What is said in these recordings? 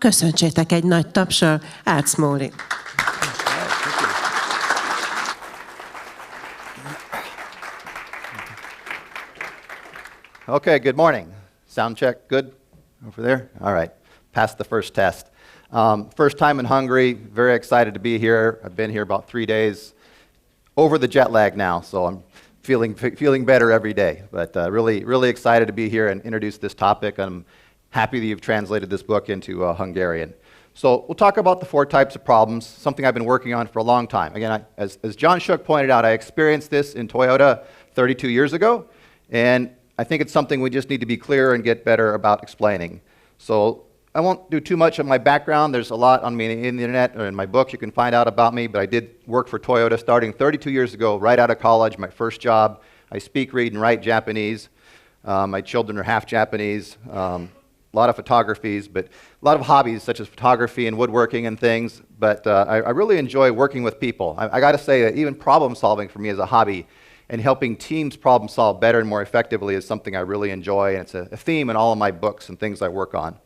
Köszöntsétek egy nagy tapssal Smalley. Okay, good morning. Sound check, good? Over there? All right, passed the first test. First time in Hungary, very excited to be here. I've been here about 3 days, over the jet lag now, so I'm feeling better every day. But really excited to be here and introduce this topic. I'm happy that you've translated this book into Hungarian. So we'll talk about the 4 types of problems, something I've been working on for a long time. Again, as John Shook pointed out, I experienced this in Toyota 32 years ago, and I think it's something we just need to be clear and get better about explaining. So I won't do too much of my background. There's a lot on me in the internet or in my book you can find out about me, but I did work for Toyota starting 32 years ago, right out of college, my first job. I speak, read, and write Japanese. My children are half Japanese. A lot of photographies, but a lot of hobbies such as photography and woodworking and things, but I really enjoy working with people. I got to say that even problem solving for me is a hobby, and helping teams problem solve better and more effectively is something I really enjoy, and it's a theme in all of my books and things I work on.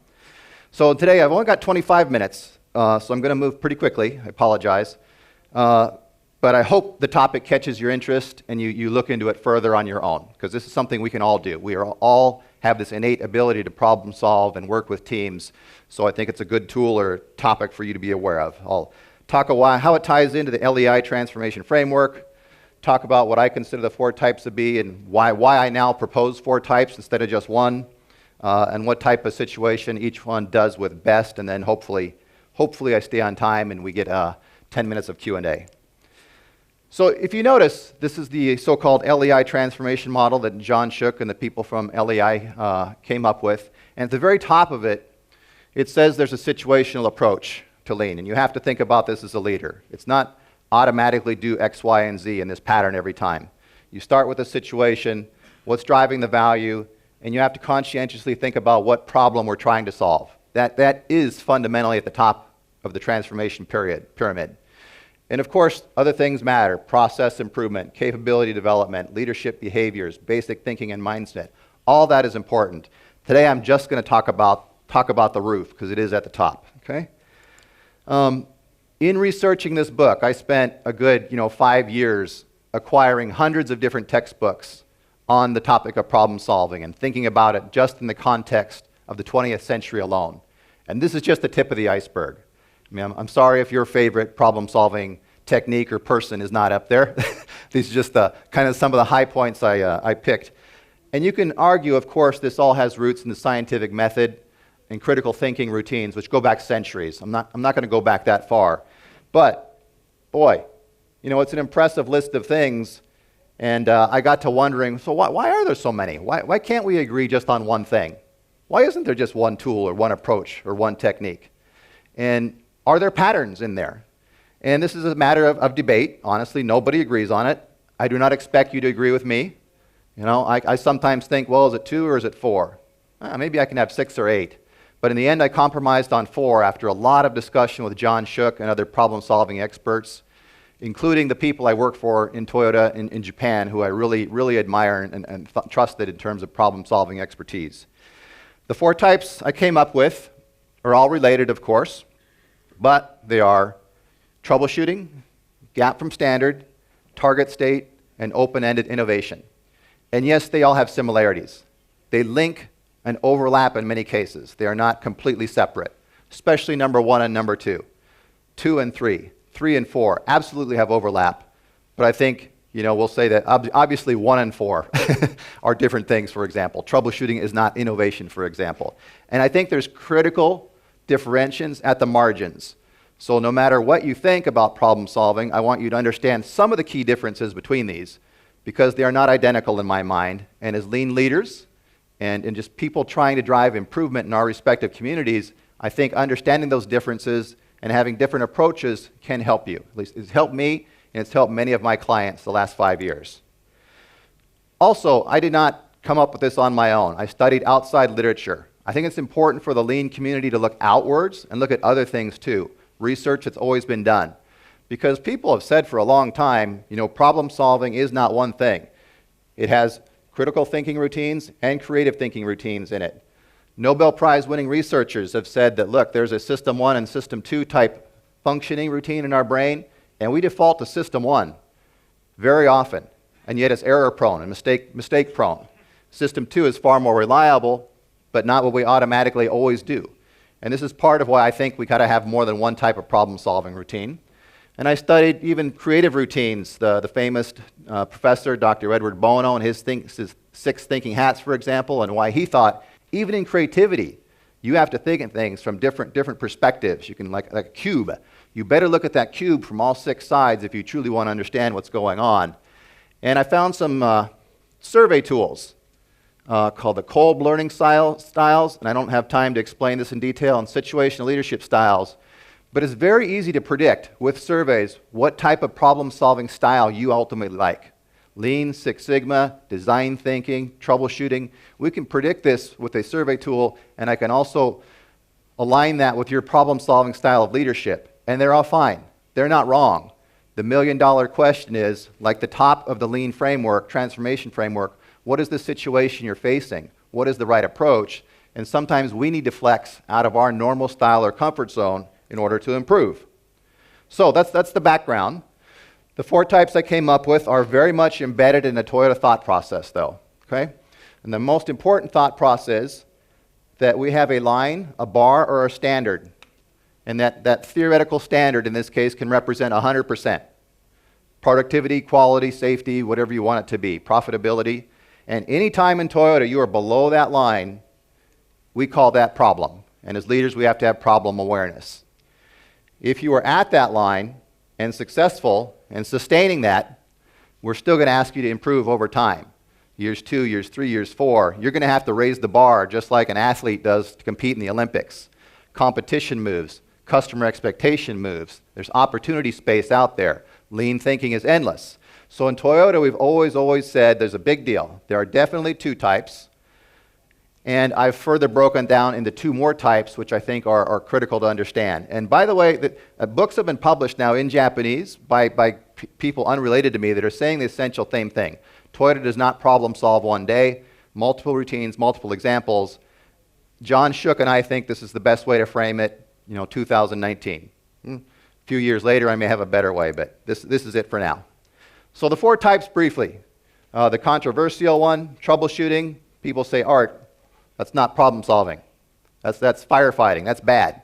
So today I've only got 25 minutes, so I'm going to move pretty quickly. I apologize. But I hope the topic catches your interest and you look into it further on your own, because this is something we can all do. We are all have this innate ability to problem solve and work with teams, so I think it's a good tool or topic for you to be aware of. I'll talk about how it ties into the LEI transformation framework, talk about what I consider the 4 types to be and why I now propose 4 types instead of just one, and what type of situation each one does with best, and then hopefully I stay on time and we get 10 minutes of Q&A. So if you notice, this is the so-called LEI transformation model that John Shook and the people from LEI came up with. And at the very top of it, it says there's a situational approach to lean. And you have to think about this as a leader. It's not automatically do X, Y, and Z in this pattern every time. You start with a situation, what's driving the value, and you have to conscientiously think about what problem we're trying to solve. That is fundamentally at the top of the transformation pyramid. And of course, other things matter: process improvement, capability development, leadership behaviors, basic thinking and mindset. All that is important. Today I'm just going to talk about the roof, because it is at the top. Okay? In researching this book, I spent a good 5 years acquiring hundreds of different textbooks on the topic of problem solving and thinking about it just in the context of the 20th century alone. And this is just the tip of the iceberg. I mean, I'm sorry if your favorite problem-solving technique or person is not up there. These are just kind of some of the high points I picked. And you can argue, of course, this all has roots in the scientific method and critical thinking routines, which go back centuries. I'm not going to go back that far. But, boy, it's an impressive list of things. And I got to wondering, so why are there so many? Why can't we agree just on one thing? Why isn't there just one tool or one approach or one technique? And are there patterns in there? And this is a matter of debate. Honestly, nobody agrees on it. I do not expect you to agree with me. I sometimes think, well, is it 2 or is it 4? Maybe I can have 6 or 8. But in the end, I compromised on 4 after a lot of discussion with John Shook and other problem-solving experts, including the people I work for in Toyota in Japan, who I really admire and trusted in terms of problem-solving expertise. The 4 types I came up with are all related, of course, but they are troubleshooting, gap from standard, target state, and open-ended innovation. And yes, they all have similarities. They link and overlap in many cases. They are not completely separate, especially number 1 and number 2. 2 and 3, 3 and 4 absolutely have overlap, but I think we'll say that obviously 1 and 4 are different things, for example. Troubleshooting is not innovation, for example. And I think there's critical differentiations at the margins. So no matter what you think about problem solving, I want you to understand some of the key differences between these, because they are not identical in my mind. And as lean leaders and just people trying to drive improvement in our respective communities, I think understanding those differences and having different approaches can help you. At least it's helped me, and it's helped many of my clients the last 5 years. Also, I did not come up with this on my own. I studied outside literature. I think it's important for the lean community to look outwards and look at other things too. Research that's always been done. Because people have said for a long time, problem solving is not one thing. It has critical thinking routines and creative thinking routines in it. Nobel Prize winning researchers have said that, look, there's a system 1 and system 2 type functioning routine in our brain, and we default to system 1 very often, and yet it's error prone and mistake prone. System 2 is far more reliable, but not what we automatically always do. And this is part of why I think we gotta have more than one type of problem solving routine. And I studied even creative routines. The famous professor, Dr. Edward Bono, and his 6 thinking hats, for example, and why he thought, even in creativity, you have to think of things from different perspectives. You can, like a cube. You better look at that cube from all 6 sides if you truly want to understand what's going on. And I found some survey tools called the Kolb learning styles, and I don't have time to explain this in detail, and situational leadership styles. But it's very easy to predict with surveys what type of problem-solving style you ultimately like. Lean, Six Sigma, design thinking, troubleshooting. We can predict this with a survey tool, and I can also align that with your problem-solving style of leadership. And they're all fine. They're not wrong. The million-dollar question is, like the top of the lean framework, transformation framework, what is the situation you're facing? What is the right approach? And sometimes we need to flex out of our normal style or comfort zone in order to improve. So that's the background. The 4 types I came up with are very much embedded in the Toyota thought process, though. Okay? And the most important thought process that we have a line, a bar, or a standard. And that theoretical standard in this case can represent 100%. Productivity, quality, safety, whatever you want it to be, profitability. And any time in Toyota you are below that line, we call that problem. And as leaders, we have to have problem awareness. If you are at that line and successful and sustaining that, we're still going to ask you to improve over time. Years 2, years 3, years 4. You're going to have to raise the bar just like an athlete does to compete in the Olympics. Competition moves. Customer expectation moves. There's opportunity space out there. Lean thinking is endless. So in Toyota, we've always said there's a big deal. There are definitely 2 types. And I've further broken down into 2 more types, which I think are critical to understand. And by the way, books have been published now in Japanese by people unrelated to me that are saying the essential same thing. Toyota does not problem solve one day. Multiple routines, multiple examples. John Shook and I think this is the best way to frame it, 2019. A few years later, I may have a better way, but this is it for now. So the 4 types briefly. The controversial one, troubleshooting. People say, Art, that's not problem solving. That's firefighting. That's bad.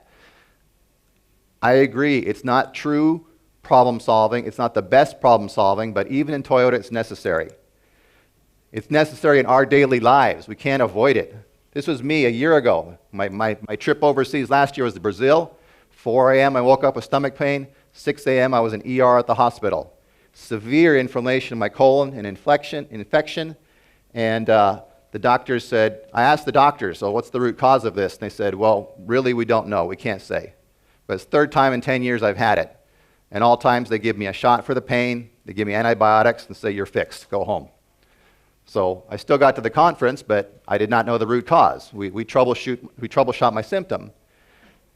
I agree. It's not true problem solving. It's not the best problem solving, but even in Toyota, it's necessary. It's necessary in our daily lives. We can't avoid it. This was me a year ago. My trip overseas last year was to Brazil. 4 a.m. I woke up with stomach pain. 6 a.m. I was in ER at the hospital. Severe inflammation in my colon and infection. And the doctors said, I asked the doctors, so what's the root cause of this? And they said, well, really, we don't know. We can't say. But it's the 3rd time in 10 years I've had it. And all times they give me a shot for the pain, they give me antibiotics and say, you're fixed, go home. So I still got to the conference, but I did not know the root cause. We troubleshot my symptom.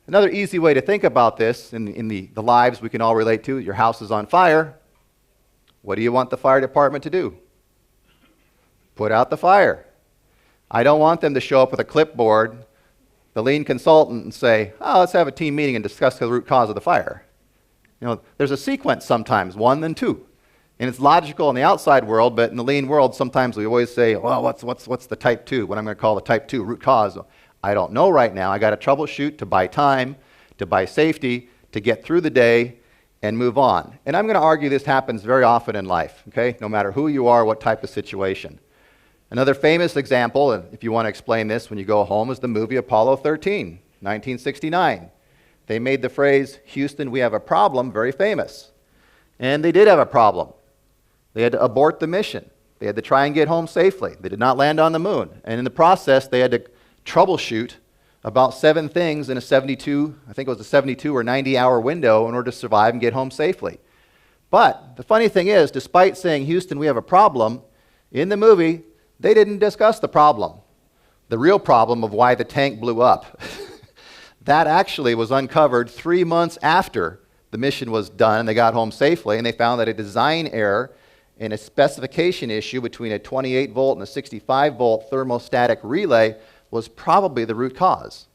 Another easy way to think about this in the lives we can all relate to, your house is on fire. What do you want the fire department to do? Put out the fire. I don't want them to show up with a clipboard, the lean consultant, and say, oh, let's have a team meeting and discuss the root cause of the fire. There's a sequence sometimes, 1 then 2. And it's logical in the outside world, but in the lean world, sometimes we always say, well, what's the type 2? What I'm going to call the type 2 root cause? I don't know right now. I got to troubleshoot to buy time, to buy safety, to get through the day and move on. And I'm going to argue this happens very often in life, okay? No matter who you are, what type of situation. Another famous example, if you want to explain this when you go home, is the movie Apollo 13, 1969. They made the phrase, Houston, we have a problem, very famous. And they did have a problem. They had to abort the mission. They had to try and get home safely. They did not land on the moon. And in the process, they had to troubleshoot about 7 things in a 72 or 90-hour window in order to survive and get home safely. But the funny thing is, despite saying, Houston, we have a problem, in the movie, they didn't discuss the problem, the real problem of why the tank blew up. That actually was uncovered 3 months after the mission was done and they got home safely, and they found that a design error in a specification issue between a 28-volt and a 65-volt thermostatic relay was probably the root cause.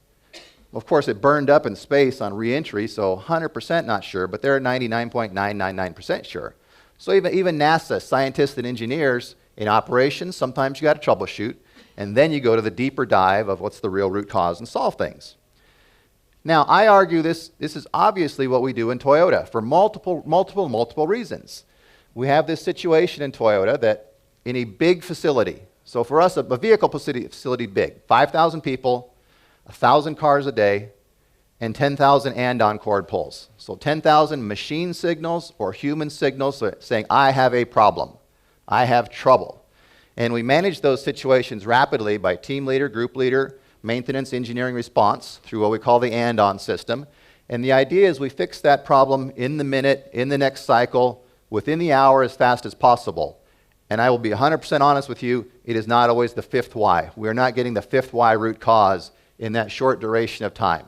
Of course, it burned up in space on re-entry, so 100% not sure, but they're 99.999% sure. So even NASA, scientists and engineers in operations, sometimes you got to troubleshoot, and then you go to the deeper dive of what's the real root cause and solve things. Now, I argue this is obviously what we do in Toyota for multiple reasons. We have this situation in Toyota that in a big facility, so for us, a vehicle facility big, 5,000 people, 1,000 cars a day, and 10,000 andon cord pulls. So 10,000 machine signals or human signals saying, I have a problem, I have trouble. And we manage those situations rapidly by team leader, group leader, maintenance, engineering response through what we call the andon system. And the idea is we fix that problem in the minute, in the next cycle, within the hour as fast as possible. And I will be 100% honest with you, it is not always the fifth why. We are not getting the fifth why root cause in that short duration of time.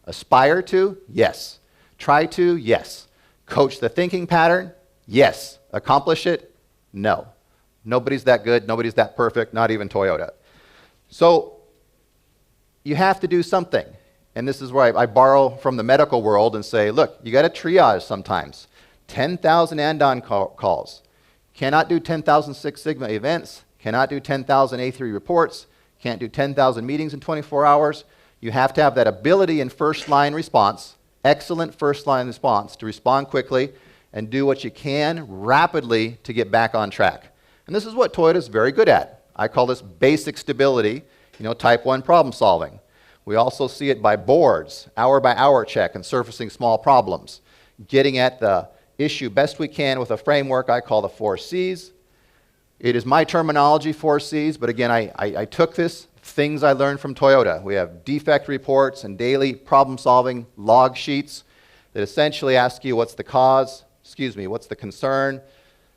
Aspire to? Yes. Try to? Yes. Coach the thinking pattern? Yes. Accomplish it? No. Nobody's that good, nobody's that perfect, not even Toyota. So you have to do something. And this is where I borrow from the medical world and say, look, you got to triage sometimes. 10,000 andon calls. Cannot do 10,000 Six Sigma events, cannot do 10,000 A3 reports, can't do 10,000 meetings in 24 hours. You have to have that ability in first line response, excellent first line response, to respond quickly and do what you can rapidly to get back on track. And this is what Toyota is very good at. I call this basic stability, type 1 problem solving. We also see it by boards, hour by hour check and surfacing small problems, getting at the issue best we can with a framework I call the 4 C's. It is my terminology, 4 C's, but again, I took this, things I learned from Toyota. We have defect reports and daily problem-solving log sheets that essentially ask you what's the cause, what's the concern,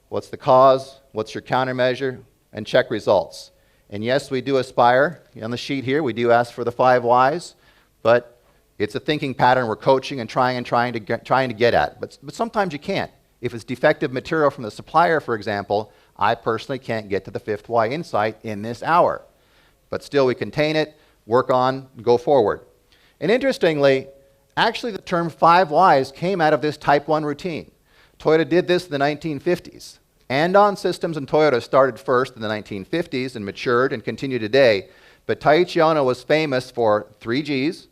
what's the cause, what's your countermeasure, and check results. And yes, we do aspire. On the sheet here, we do ask for the 5 whys, but it's a thinking pattern we're coaching and trying to get at. But sometimes you can't. If it's defective material from the supplier, for example, I personally can't get to the 5th why insight in this hour. But still, we contain it, work on, go forward. And interestingly, actually the term 5 whys came out of this type 1 routine. Toyota did this in the 1950s. Andon systems in Toyota started first in the 1950s and matured and continue today. But Taiichi Ohno was famous for 3 Gs,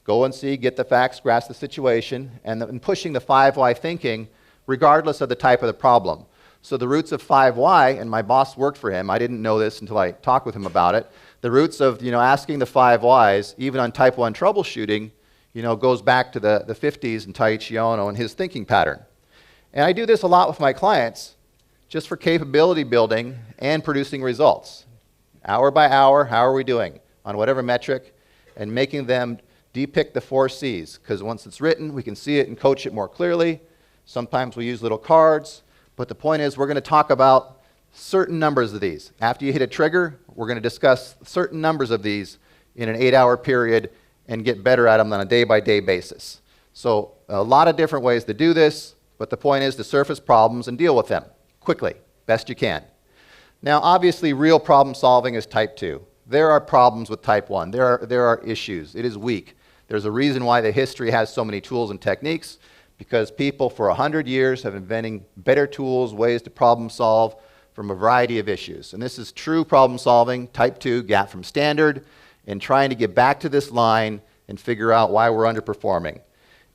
go and see, get the facts, grasp the situation, and pushing the 5 why thinking regardless of the type of the problem. So the roots of 5 why, and my boss worked for him, I didn't know this until I talked with him about it, the roots of asking the 5 whys, even on type 1 troubleshooting, goes back to the 50s and Taiichi Ohno and his thinking pattern. And I do this a lot with my clients, just for capability building and producing results. Hour by hour, how are we doing on whatever metric, and making them depict the 4 C's, because once it's written, we can see it and coach it more clearly. Sometimes we use little cards, but the point is we're going to talk about certain numbers of these. After you hit a trigger, we're going to discuss certain numbers of these in an 8-hour period and get better at them on a day-by-day basis. So a lot of different ways to do this, but the point is to surface problems and deal with them quickly, best you can. Now, obviously, real problem solving is type 2. There are problems with type 1. There are issues. It is weak. There's a reason why the history has so many tools and techniques, because people for 100 years have been inventing better tools, ways to problem solve from a variety of issues. And this is true problem solving, type 2, gap from standard, and trying to get back to this line and figure out why we're underperforming.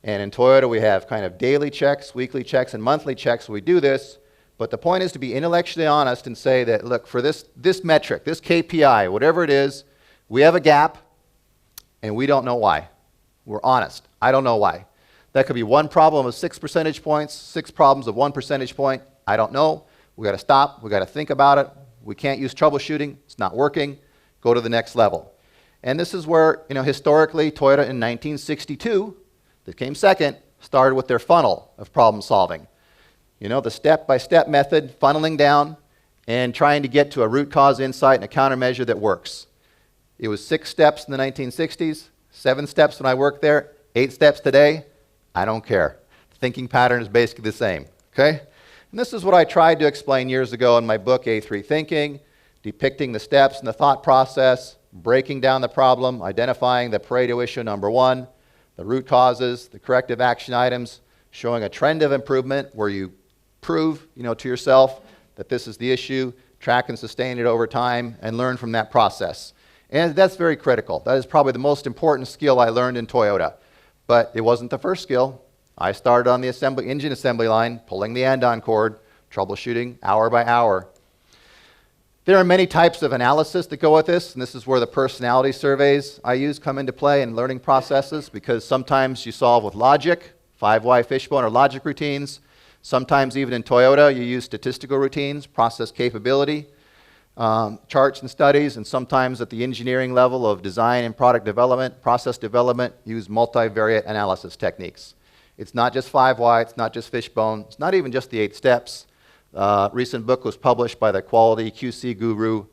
And in Toyota, we have kind of daily checks, weekly checks, and monthly checks. We do this, but the point is to be intellectually honest and say that, look, for this metric, this KPI, whatever it is, we have a gap, and we don't know why. We're honest. I don't know why. That could be one problem of 6 percentage points, 6 problems of 1 percentage point. I don't know. We got to stop. We got to think about it. We can't use troubleshooting. It's not working. Go to the next level. And this is where, historically, Toyota in 1962, that came second, started with their funnel of problem solving. The step-by-step method, funneling down and trying to get to a root cause insight and a countermeasure that works. It was 6 steps in the 1960s, 7 steps when I worked there, 8 steps today. I don't care. The thinking pattern is basically the same, okay? And this is what I tried to explain years ago in my book, A3 Thinking, depicting the steps and the thought process, breaking down the problem, identifying the Pareto issue number one, the root causes, the corrective action items, showing a trend of improvement where you prove, to yourself that this is the issue, track and sustain it over time, and learn from that process. And that's very critical. That is probably the most important skill I learned in Toyota. But it wasn't the first skill. I started on the engine assembly line, pulling the andon cord, troubleshooting hour by hour. There are many types of analysis that go with this, and this is where the personality surveys I use come into play in learning processes, because sometimes you solve with logic, 5 fishbone or logic routines. Sometimes even in Toyota, you use statistical routines, process capability, charts and studies, and sometimes at the engineering level of design and product development, process development, use multivariate analysis techniques. It's not just 5Y, it's not just fishbone, it's not even just the 8 steps. Recent book was published by the quality QC guru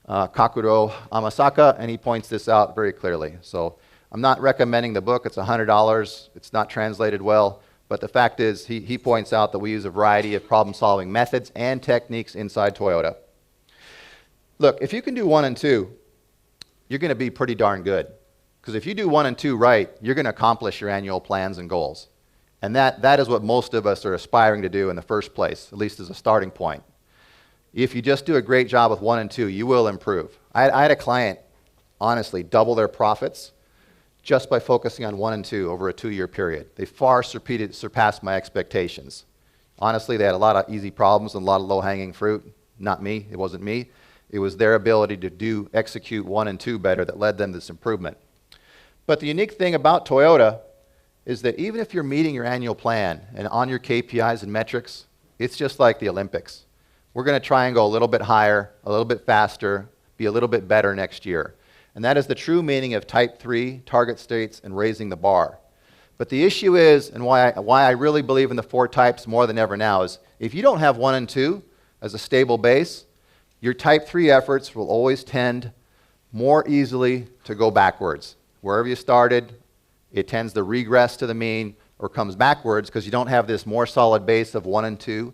Kakuro Amasaka, and he points this out very clearly. So I'm not recommending the book. It's $100. It's not translated well. But the fact is, he points out that we use a variety of problem-solving methods and techniques inside Toyota. Look, if you can do 1 and 2, you're going to be pretty darn good. Because if you do 1 and 2 right, you're going to accomplish your annual plans and goals. And that is what most of us are aspiring to do in the first place, at least as a starting point. If you just do a great job with 1 and 2, you will improve. I had a client, honestly, double their profits just by focusing on 1 and 2 over a 2-year period. They far surpassed my expectations. Honestly, they had a lot of easy problems and a lot of low-hanging fruit. Not me. It wasn't me. It was their ability to execute 1 and 2 better that led them to this improvement. But the unique thing about Toyota is that even if you're meeting your annual plan and on your KPIs and metrics, it's just like the Olympics. We're going to try and go a little bit higher, a little bit faster, be a little bit better next year. And that is the true meaning of Type 3, target states, and raising the bar. But the issue is, and why I really believe in the 4 types more than ever now, is if you don't have 1 and 2 as a stable base, your Type 3 efforts will always tend more easily to go backwards. Wherever you started, it tends to regress to the mean or comes backwards because you don't have this more solid base of 1 and 2,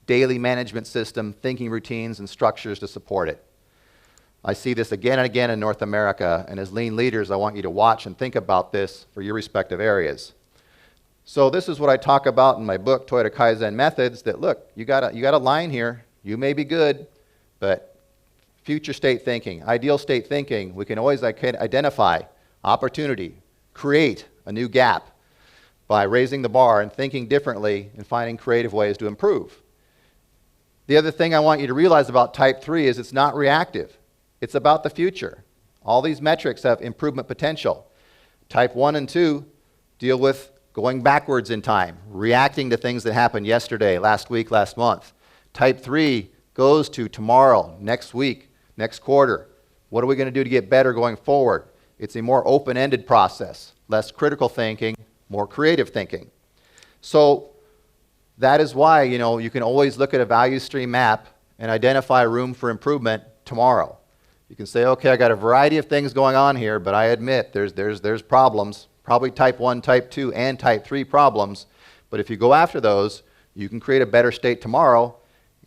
daily management system, thinking routines, and structures to support it. I see this again and again in North America, and as lean leaders, I want you to watch and think about this for your respective areas. So this is what I talk about in my book, Toyota Kaizen Methods, that look, you got a line here. You may be good, but future state thinking, ideal state thinking, we can always identify opportunity, create a new gap by raising the bar and thinking differently and finding creative ways to improve. The other thing I want you to realize about Type 3 is it's not reactive. It's about the future. All these metrics have improvement potential. Type 1 and 2 deal with going backwards in time, reacting to things that happened yesterday, last week, last month. Type 3 goes to tomorrow, next week, next quarter. What are we going to do to get better going forward? It's a more open-ended process, less critical thinking, more creative thinking. So that is why, you can always look at a value stream map and identify room for improvement tomorrow. You can say, okay, I got a variety of things going on here, but I admit there's problems, probably Type 1, Type 2, and Type 3 problems. But if you go after those, you can create a better state tomorrow.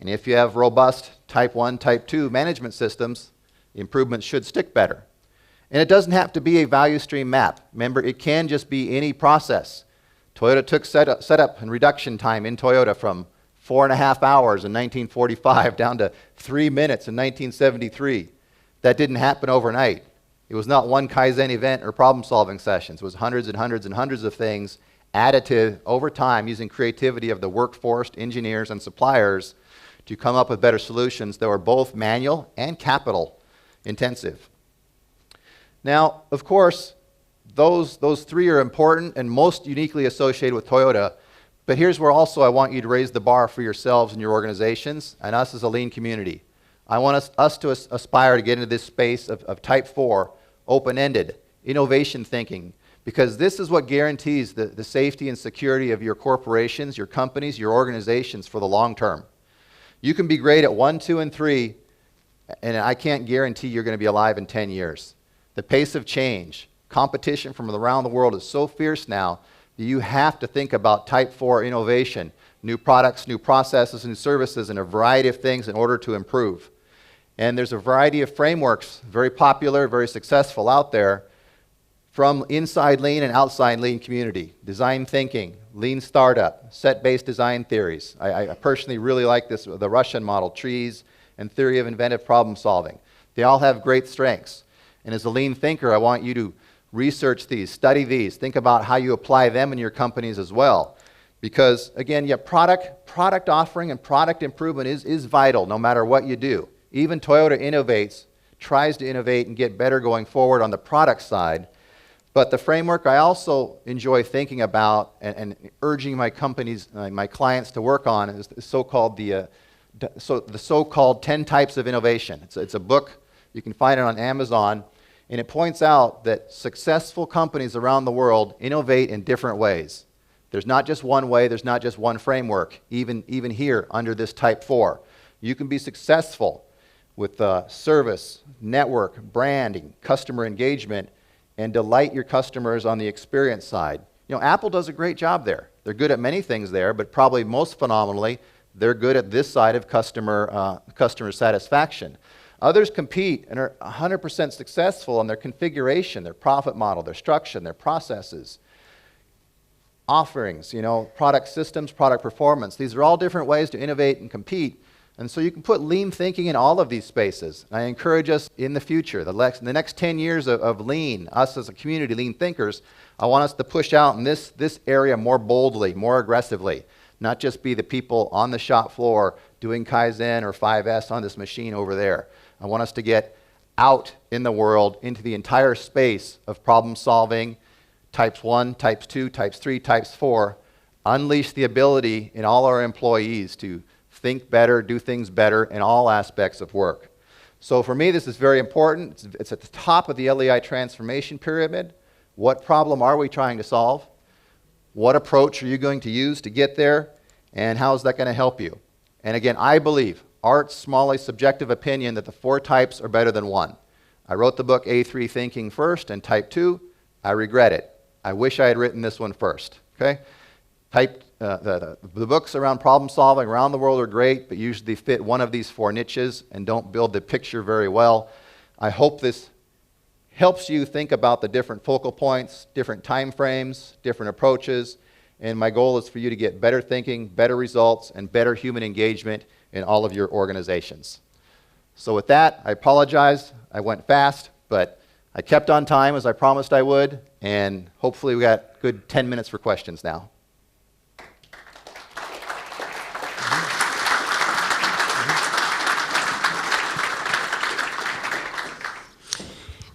And if you have robust Type 1, Type 2 management systems, the improvements should stick better. And it doesn't have to be a value stream map. Remember, it can just be any process. Toyota took setup and reduction time in Toyota from 4.5 hours in 1945 down to 3 minutes in 1973. That didn't happen overnight. It was not one Kaizen event or problem-solving sessions. It was hundreds and hundreds and hundreds of things added to over time using creativity of the workforce, engineers, and suppliers to come up with better solutions that were both manual and capital intensive. Now, of course, those 3 are important and most uniquely associated with Toyota, but here's where also I want you to raise the bar for yourselves and your organizations and us as a lean community. I want us to aspire to get into this space of Type 4, open-ended, innovation thinking, because this is what guarantees the safety and security of your corporations, your companies, your organizations for the long term. You can be great at 1, 2, and 3, and I can't guarantee you're going to be alive in 10 years. The pace of change, competition from around the world is so fierce now that you have to think about Type 4 innovation, new products, new processes, new services, and a variety of things in order to improve. And there's a variety of frameworks, very popular, very successful out there, from inside lean and outside lean community. Design thinking, lean startup, set-based design theories. I personally really like this, the Russian model, trees, and theory of inventive problem solving. They all have great strengths. And as a lean thinker, I want you to research these, study these, think about how you apply them in your companies as well. Because again, yeah, product offering and product improvement is vital no matter what you do. Even Toyota innovates, tries to innovate and get better going forward on the product side. But the framework I also enjoy thinking about and urging my companies, my clients to work on is the so-called 10 types of innovation. It's a book, you can find it on Amazon, and it points out that successful companies around the world innovate in different ways. There's not just one way, there's not just one framework, even here under this type 4. You can be successful with service, network, branding, customer engagement, and delight your customers on the experience side. You know, Apple does a great job there. They're good at many things there, but probably most phenomenally, they're good at this side of customer satisfaction. Others compete and are 100% successful in their configuration, their profit model, their structure, their processes, offerings, you know, product systems, product performance. These are all different ways to innovate and compete. And so you can put lean thinking in all of these spaces. I encourage us in the future, the next 10 years of lean, us as a community, lean thinkers, I want us to push out in this area more boldly, more aggressively, not just be the people on the shop floor doing Kaizen or 5S on this machine over there. I want us to get out in the world into the entire space of problem solving, types 1, types 2, types 3, types 4, unleash the ability in all our employees to think better, do things better in all aspects of work. So for me, this is very important. It's at the top of the LEI transformation pyramid. What problem are we trying to solve? What approach are you going to use to get there? And how is that going to help you? And again, I believe, Art Smalley's subjective opinion, that the 4 types are better than 1. I wrote the book A3 Thinking first and Type 2. I regret it. I wish I had written this one first. Okay? The books around problem solving around the world are great, but usually fit one of these 4 niches and don't build the picture very well. I hope this helps you think about the different focal points, different time frames, different approaches, and my goal is for you to get better thinking, better results, and better human engagement in all of your organizations. So with that, I apologize. I went fast, but I kept on time as I promised I would, and hopefully we got good 10 minutes for questions now.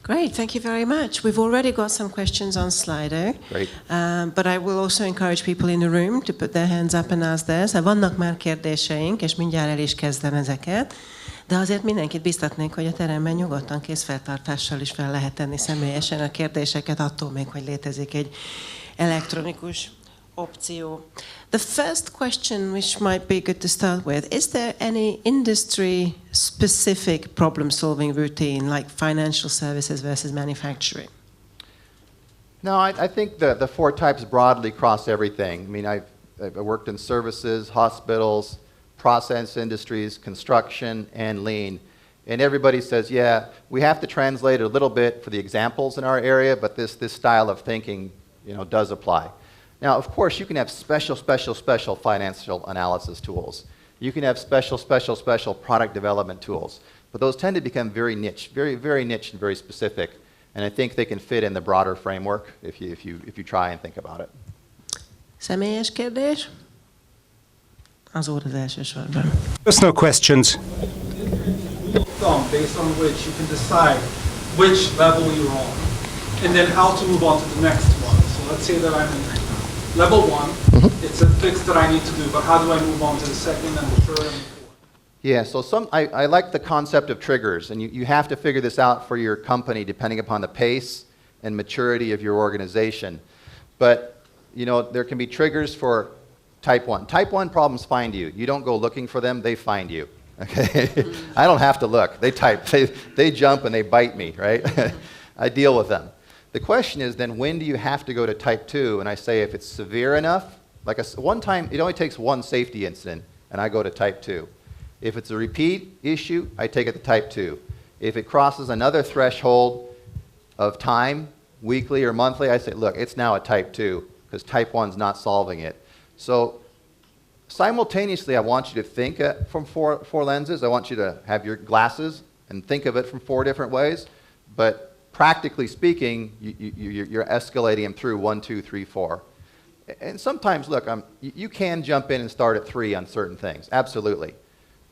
Great, thank you very much. We've already got some questions on Slido. Great. But I will also encourage people in the room to put their hands up and ask theirs. Vannak már kérdéseink, és mindjárt el is kezdem ezeket. De azért mindenkit biztatnék, hogy a teremben nyugodtan kézfeltartással is fel lehet tenni személyesen a kérdéseket, attól még, hogy létezik egy elektronikus opció. The first question, which might be good to start with, is there any industry-specific problem-solving routine, like financial services versus manufacturing? No, I think the 4 types broadly cross everything. I mean, I've worked in services, hospitals, process industries, construction, and lean. And everybody says, yeah, we have to translate it a little bit for the examples in our area, but this style of thinking, you know, does apply. Now, of course, you can have special financial analysis tools. You can have special product development tools. But those tend to become very niche, very niche and very specific. And I think they can fit in the broader framework if you try and think about it. Személyes kérdés? Az úr az elsősorban. Personal questions. Based on which you can decide which level you're on, and then how to move on to the next one. So let's say that I'm in level 1, it's a fix that I need to do, but how do I move on to the second and the third and the fourth? Yeah, so I like the concept of triggers, and you have to figure this out for your company depending upon the pace and maturity of your organization. But, you know, there can be triggers for type 1. Type 1 problems find you. You don't go looking for them, they find you. Okay? I don't have to look. They jump and they bite me, right? I deal with them. The question is then, when do you have to go to type 2? And I say if it's severe enough, like one time, it only takes one safety incident, and I go to type 2. If it's a repeat issue, I take it to type 2. If it crosses another threshold of time, weekly or monthly, I say, look, it's now a type 2 because type 1's not solving it. So simultaneously, I want you to think from four lenses. I want you to have your glasses and think of it from 4 different ways. But practically speaking, you're escalating them through 1, 2, 3, 4. And sometimes, look, you can jump in and start at 3 on certain things. Absolutely.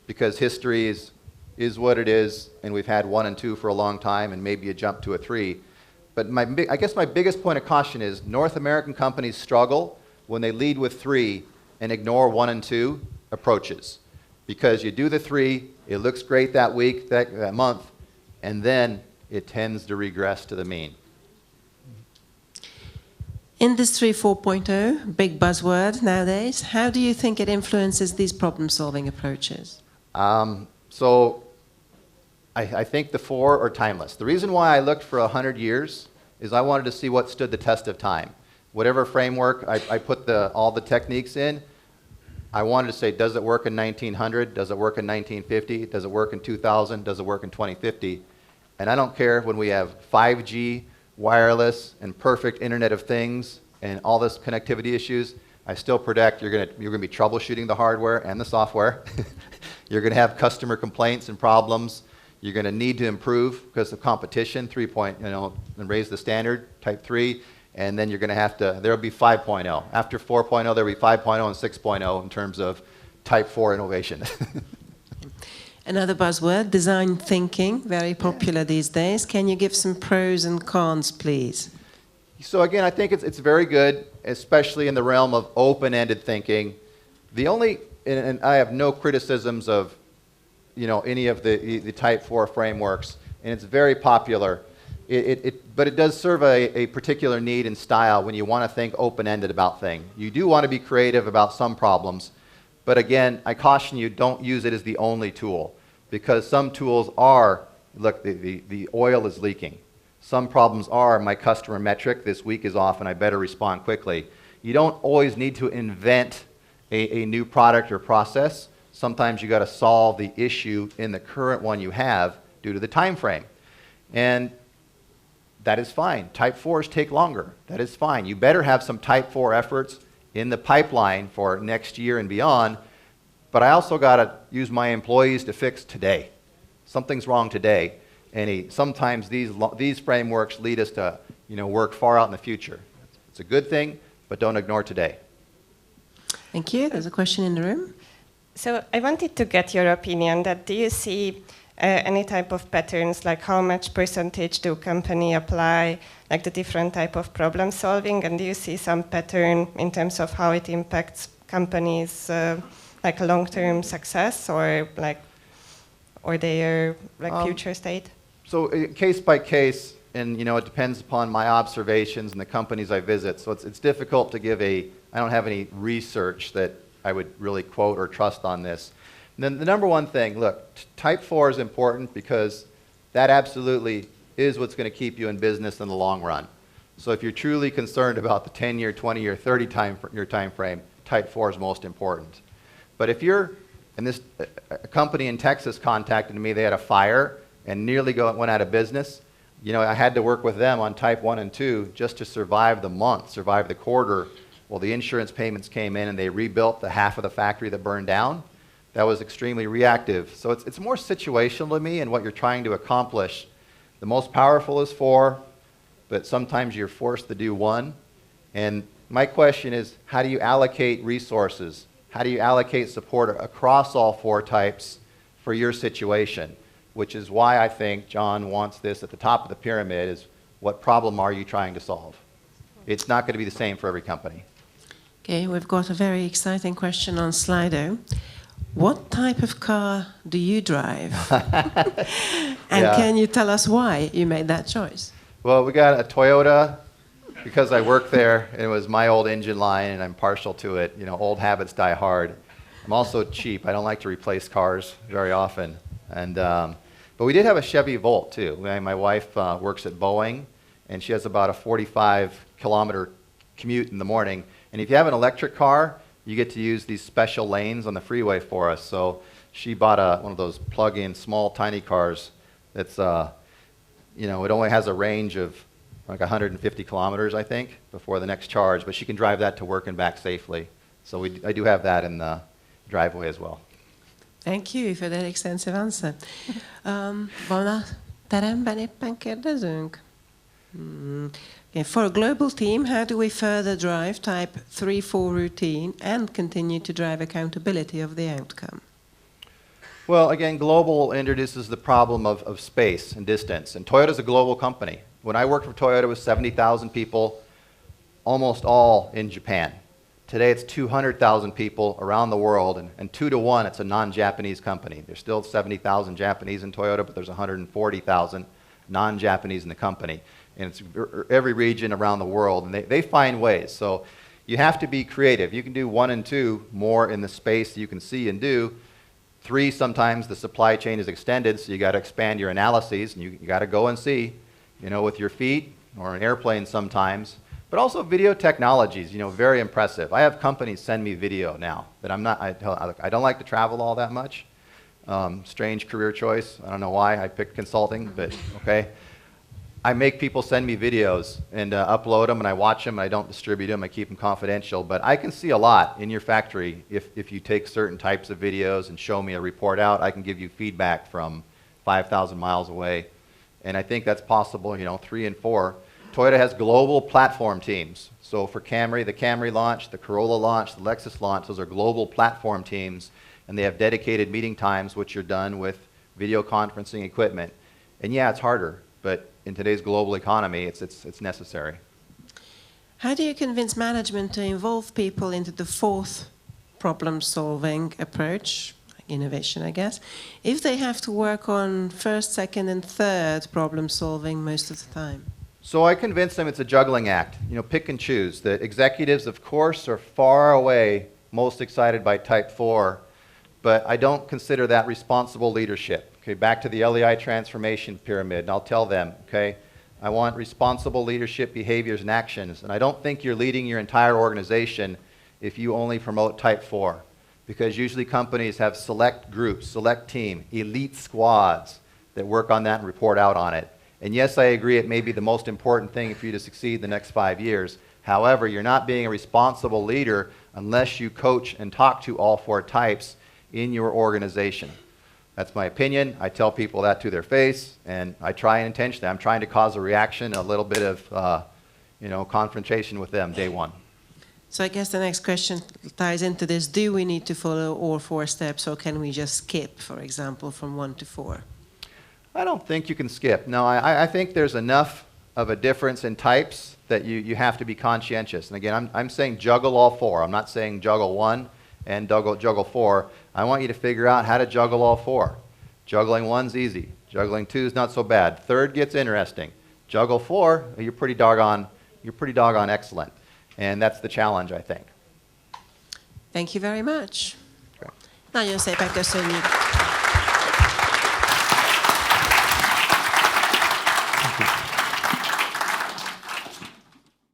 Because history is what it is, and we've had 1 and 2 for a long time, and maybe you jump to a 3. But I guess my biggest point of caution is North American companies struggle when they lead with 3 and ignore 1 and 2 approaches. Because you do the 3, it looks great that week, that month, and then it tends to regress to the mean. Industry 4.0, big buzzword nowadays. How do you think it influences these problem-solving approaches? So I think the 4 are timeless. The reason why I looked for 100 years is I wanted to see what stood the test of time. Whatever framework I put all the techniques in, I wanted to say, does it work in 1900? Does it work in 1950? Does it work in 2000? Does it work in 2050? And I don't care when we have 5G, wireless, and perfect Internet of Things, and all this connectivity issues. I still predict you're going to be troubleshooting the hardware and the software. You're going to have customer complaints and problems. You're going to need to improve because of competition, and raise the standard, type 3. And then you're going to have to, there'll be 5.0. After 4.0, there'll be 5.0 and 6.0 in terms of type 4 innovation. Another buzzword, design thinking, very popular these days. Can you give some pros and cons, please? So again, I think it's very good, especially in the realm of open-ended thinking. And I have no criticisms of, any of the type 4 frameworks, and it's very popular. But it does serve a particular need and style when you want to think open-ended about things. You do want to be creative about some problems, but again, I caution you, don't use it as the only tool, because some tools are, look, the oil is leaking. Some problems are, my customer metric this week is off and I better respond quickly. You don't always need to invent a new product or process. Sometimes you got to solve the issue in the current one you have due to the time frame. And that is fine. Type 4s take longer. That is fine. You better have some type 4 efforts in the pipeline for next year and beyond, but I also got to use my employees to fix today. Something's wrong today, and sometimes these frameworks lead us to work far out in the future. It's a good thing, but don't ignore today. Thank you. There's a question in the room. So I wanted to get your opinion that do you see any type of patterns, like how much percentage do company apply, like the different type of problem solving, and do you see some pattern in terms of how it impacts companies' like long-term success or their future state? So case by case, and it depends upon my observations and the companies I visit. So it's difficult to give I don't have any research that I would really quote or trust on this. And then the number one thing, look, type 4 is important because that absolutely is what's going to keep you in business in the long run. So if you're truly concerned about the 10-year, 20-year, 30-year time frame, type 4 is most important. But if a company in Texas contacted me, they had a fire and nearly went out of business. I had to work with them on type 1 and 2 just to survive the month, survive the quarter. Well, the insurance payments came in and they rebuilt the half of the factory that burned down. That was extremely reactive. So it's more situational to me and what you're trying to accomplish. The most powerful is 4, but sometimes you're forced to do 1. And my question is, how do you allocate resources? How do you allocate support across all 4 types for your situation? Which is why I think John wants this at the top of the pyramid is, what problem are you trying to solve? It's not going to be the same for every company. Okay, we've got a very exciting question on Slido. What type of car do you drive? And can you tell us why you made that choice? Well, we got a Toyota because I work there, and it was my old engine line, and I'm partial to it. Old habits die hard. I'm also cheap. I don't like to replace cars very often. But we did have a Chevy Volt, too. My wife works at Boeing, and she has about a 45-kilometer commute in the morning. And if you have an electric car, you get to use these special lanes on the freeway for us. So She bought one of those plug-in small tiny cars that's, you know, it only has a range of like 150 kilometers, I think, before the next charge, but she can drive that to work and back safely. So I do have that in the driveway as well. Thank you for that extensive answer. Van a teremben éppen kérdezünk? Okay, for a global team, how do we further drive type 3-4 routine and continue to drive accountability of the outcome? Well, again, global introduces the problem of space and distance. And Toyota's a global company. When I worked for Toyota, it was 70,000 people, almost all in Japan. Today, it's 200,000 people around the world, and 2 to 1, it's a non-Japanese company. There's still 70,000 Japanese in Toyota, but there's 140,000 non-Japanese in the company. And it's every region around the world, and they find ways. So you have to be creative. You can do 1 and 2 more in the space you can see and do. 3, sometimes the supply chain is extended, so you got to expand your analyses, and you got to go and see, you know, with your feet or an airplane sometimes. But also video technologies, you know, very impressive. I have companies send me video now that I don't like to travel all that much. Strange career choice. I don't know why I picked consulting, but okay. I make people send me videos and upload them, and I watch them, and I don't distribute them. I keep them confidential. But I can see a lot in your factory if you take certain types of videos and show me a report out. I can give you feedback from 5,000 miles away. And I think that's possible, you know, 3 and 4. Toyota has global platform teams. So for Camry, the Camry launch, the Corolla launch, the Lexus launch, those are global platform teams, and they have dedicated meeting times which are done with video conferencing equipment. And yeah, it's harder, but in today's global economy, it's necessary. How do you convince management to involve people into the 4th problem-solving approach, innovation, I guess, if they have to work on 1st, 2nd, and 3rd problem-solving most of the time? So I convince them it's a juggling act. You know, pick and choose. The executives, of course, are far away most excited by Type 4, but I don't consider that responsible leadership. Okay, back to the LEI transformation pyramid, and I'll tell them, okay, I want responsible leadership behaviors and actions, and I don't think you're leading your entire organization if you only promote Type 4, because usually companies have select groups, select team, elite squads that work on that and report out on it. And yes, I agree it may be the most important thing for you to succeed the next 5 years. However, you're not being a responsible leader unless you coach and talk to all 4 types in your organization. That's my opinion. I tell people that to their face, and I try intentionally. I'm trying to cause a reaction, a little bit of you know, confrontation with them day 1. So I guess the next question ties into this. Do we need to follow all 4 steps, or can we just skip, for example, from 1 to 4? I don't think you can skip. No, I think there's enough of a difference in types that you have to be conscientious. And again, I'm saying juggle all 4. I'm not saying juggle 1 and juggle 4. I want you to figure out how to juggle all 4. Juggling 1's easy. Juggling 2's not so bad. 3rd gets interesting. Juggle 4, you're pretty doggone excellent. And that's the challenge, I think. Thank you very much. Okay. Nagyon szépen köszönjük.